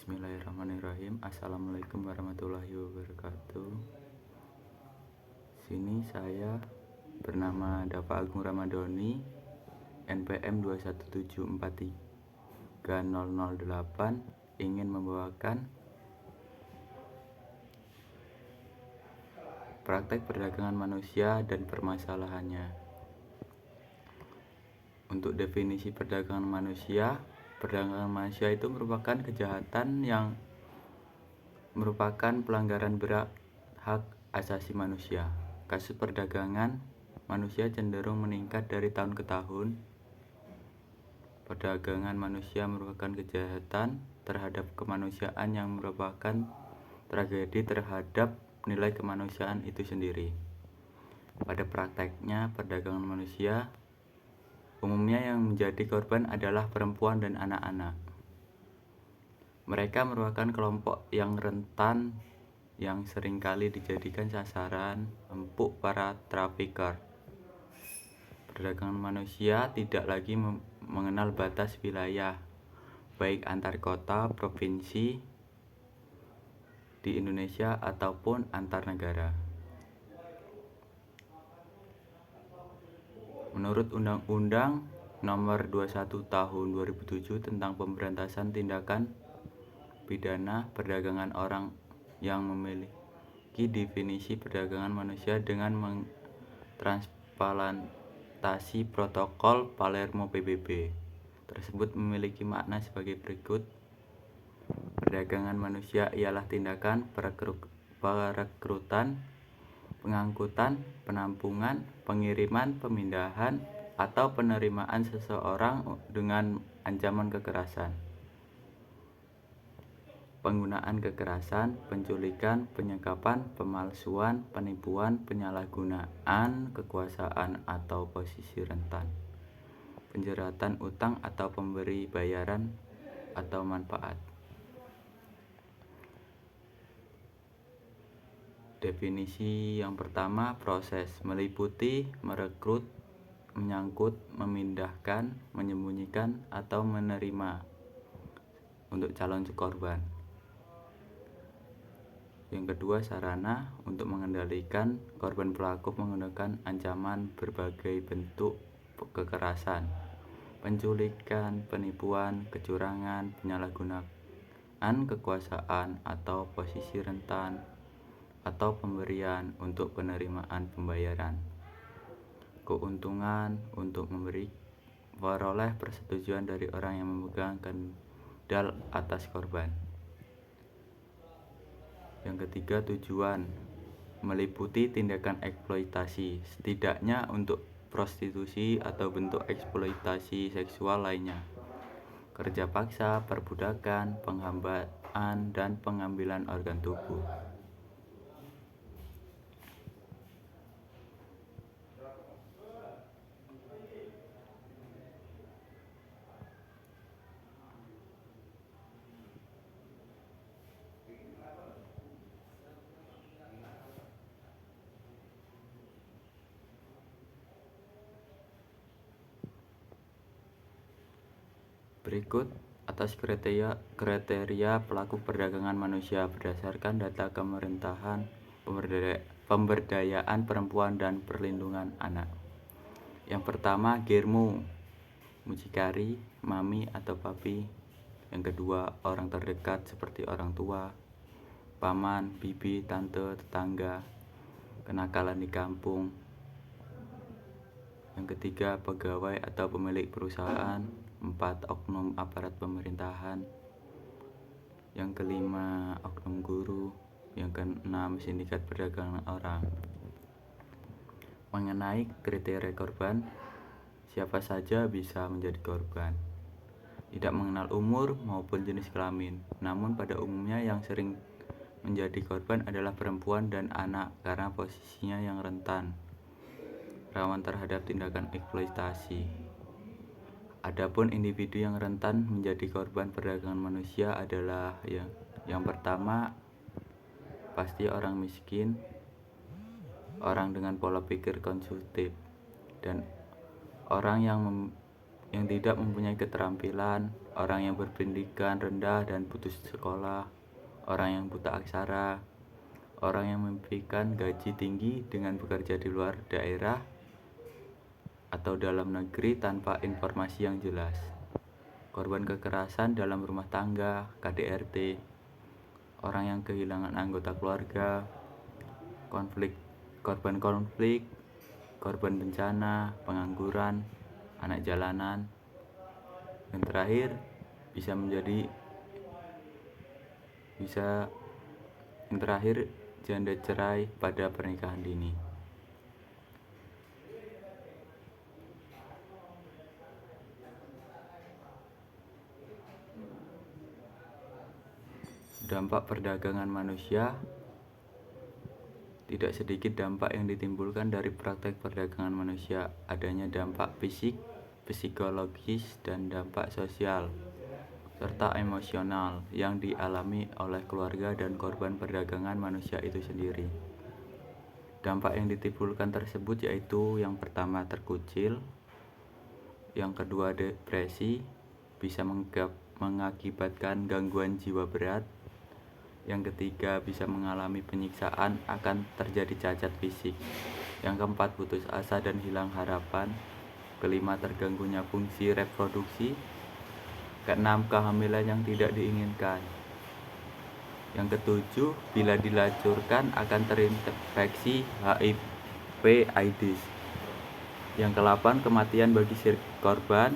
Bismillahirrahmanirrahim. Assalamualaikum warahmatullahi wabarakatuh. Sini saya bernama Dava Agung Ramadhani, NPM 217430008, ingin membawakan praktek perdagangan manusia dan permasalahannya. Untuk definisi perdagangan manusia itu merupakan kejahatan yang merupakan pelanggaran berat hak asasi manusia. Kasus perdagangan manusia cenderung meningkat dari tahun ke tahun. Perdagangan manusia merupakan kejahatan terhadap kemanusiaan yang merupakan tragedi terhadap nilai kemanusiaan itu sendiri. Pada prakteknya, perdagangan manusia umumnya yang menjadi korban adalah perempuan dan anak-anak. Mereka merupakan kelompok yang rentan yang seringkali dijadikan sasaran empuk para trafficker. Perdagangan manusia tidak lagi mengenal batas wilayah, baik antar kota, provinsi di Indonesia ataupun antar negara. Menurut Undang-Undang Nomor 21 Tahun 2007 tentang Pemberantasan Tindakan Pidana Perdagangan Orang yang memiliki definisi perdagangan manusia dengan mentransplantasi protokol Palermo PBB tersebut memiliki makna sebagai berikut. Perdagangan manusia ialah tindakan perekrutan, pengangkutan, penampungan, pengiriman, pemindahan, atau penerimaan seseorang dengan ancaman kekerasan, penggunaan kekerasan, penculikan, penyekapan, pemalsuan, penipuan, penyalahgunaan kekuasaan atau posisi rentan, penjeratan utang atau pemberi bayaran atau manfaat. Definisi yang pertama, proses meliputi merekrut, menyangkut, memindahkan, menyembunyikan, atau menerima untuk calon korban. Yang kedua, sarana untuk mengendalikan korban pelaku menggunakan ancaman berbagai bentuk kekerasan, penculikan, penipuan, kecurangan, penyalahgunaan kekuasaan atau posisi rentan, atau pemberian untuk penerimaan pembayaran, keuntungan untuk memperoleh persetujuan dari orang yang memegang kendal atas korban. Yang ketiga, tujuan meliputi tindakan eksploitasi, setidaknya untuk prostitusi atau bentuk eksploitasi seksual lainnya, kerja paksa, perbudakan, penghambaan, dan pengambilan organ tubuh. Berikut atas kriteria pelaku perdagangan manusia berdasarkan data Kementerian Pemberdayaan Perempuan dan Perlindungan Anak. Yang pertama, germo, mucikari, mami atau papi. Yang kedua, orang terdekat seperti orang tua, paman, bibi, tante, tetangga, kenakalan di kampung. Yang ketiga, pegawai atau pemilik perusahaan. 4, oknum aparat pemerintahan. Yang kelima, oknum guru. Yang keenam, sindikat perdagangan orang. Mengenai kriteria korban, siapa saja bisa menjadi korban, tidak mengenal umur maupun jenis kelamin. Namun pada umumnya yang sering menjadi korban adalah perempuan dan anak karena posisinya yang rentan, rawan terhadap tindakan eksploitasi. Adapun individu yang rentan menjadi korban perdagangan manusia adalah yang pertama, pasti orang miskin, orang dengan pola pikir konsumtif, dan orang yang tidak mempunyai keterampilan, orang yang berpendidikan rendah dan putus sekolah, orang yang buta aksara, orang yang memimpikan gaji tinggi dengan bekerja di luar daerah atau dalam negeri tanpa informasi yang jelas, korban kekerasan dalam rumah tangga, KDRT, orang yang kehilangan anggota keluarga, korban konflik, korban bencana, pengangguran, anak jalanan, dan terakhir janda cerai pada pernikahan dini. Dampak perdagangan manusia. Tidak sedikit dampak yang ditimbulkan dari praktek perdagangan manusia. Adanya dampak fisik, psikologis, dan dampak sosial serta emosional yang dialami oleh keluarga dan korban perdagangan manusia itu sendiri. Dampak yang ditimbulkan tersebut yaitu yang pertama terkucil, yang kedua depresi, bisa mengakibatkan gangguan jiwa berat, yang ketiga bisa mengalami penyiksaan, akan terjadi cacat fisik, yang keempat putus asa dan hilang harapan, kelima terganggunya fungsi reproduksi, keenam kehamilan yang tidak diinginkan, yang ketujuh bila dilacurkan akan terinfeksi HIV AIDS, yang kedelapan kematian bagi korban,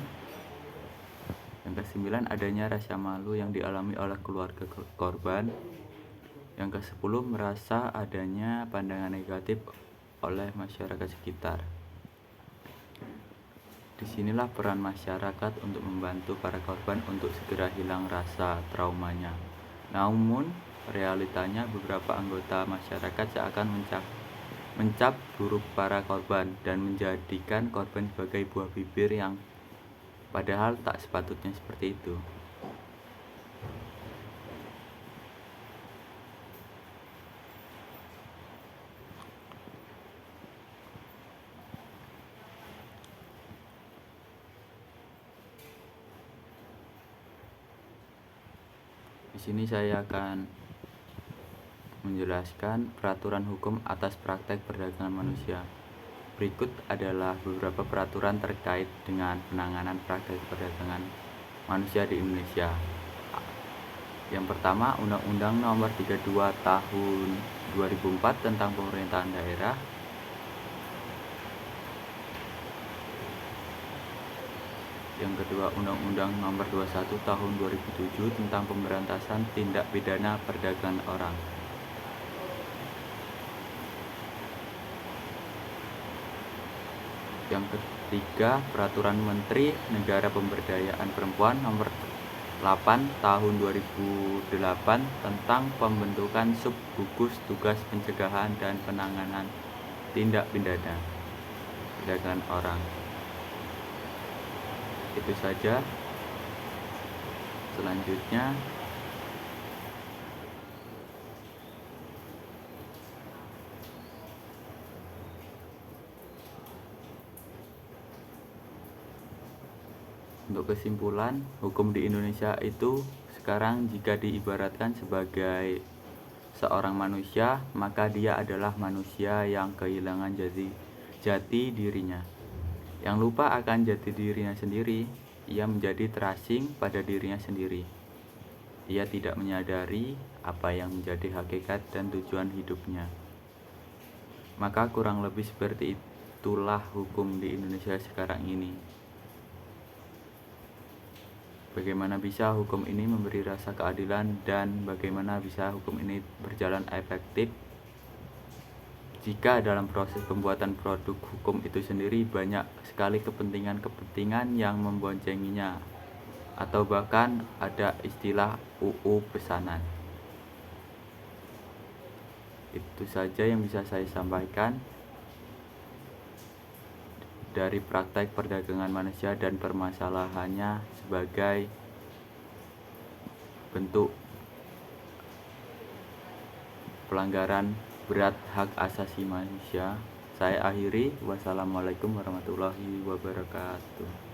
yang kesembilan adanya rasa malu yang dialami oleh keluarga korban, yang ke-10 merasa adanya pandangan negatif oleh masyarakat sekitar. Disinilah peran masyarakat untuk membantu para korban untuk segera hilang rasa traumanya. Namun, realitanya beberapa anggota masyarakat seakan mencap buruk para korban dan menjadikan korban sebagai buah bibir yang padahal tak sepatutnya seperti itu. Di sini saya akan menjelaskan peraturan hukum atas praktek perdagangan manusia. Berikut adalah beberapa peraturan terkait dengan penanganan praktek perdagangan manusia di Indonesia. Yang pertama, Undang-Undang Nomor 32 Tahun 2004 tentang Pemerintahan Daerah. Yang kedua, Undang-Undang Nomor 21 Tahun 2007 tentang Pemberantasan Tindak Pidana Perdagangan Orang. Yang ketiga, Peraturan Menteri Negara Pemberdayaan Perempuan Nomor 8 Tahun 2008 tentang pembentukan Subgugus Tugas Pencegahan dan Penanganan Tindak Pidana Perdagangan Orang. Itu saja. Selanjutnya untuk kesimpulan, hukum di Indonesia itu sekarang jika diibaratkan sebagai seorang manusia, maka dia adalah manusia yang kehilangan jati dirinya, yang lupa akan jati dirinya sendiri. Ia menjadi terasing pada dirinya sendiri. Ia tidak menyadari apa yang menjadi hakikat dan tujuan hidupnya. Maka kurang lebih seperti itulah hukum di Indonesia sekarang ini. Bagaimana bisa hukum ini memberi rasa keadilan dan bagaimana bisa hukum ini berjalan efektif jika dalam proses pembuatan produk hukum itu sendiri banyak sekali kepentingan-kepentingan yang memboncenginya, atau bahkan ada istilah UU pesanan. Itu saja yang bisa saya sampaikan dari praktek perdagangan manusia dan permasalahannya sebagai bentuk pelanggaran berat hak asasi manusia. Saya akhiri. Wassalamualaikum warahmatullahi wabarakatuh.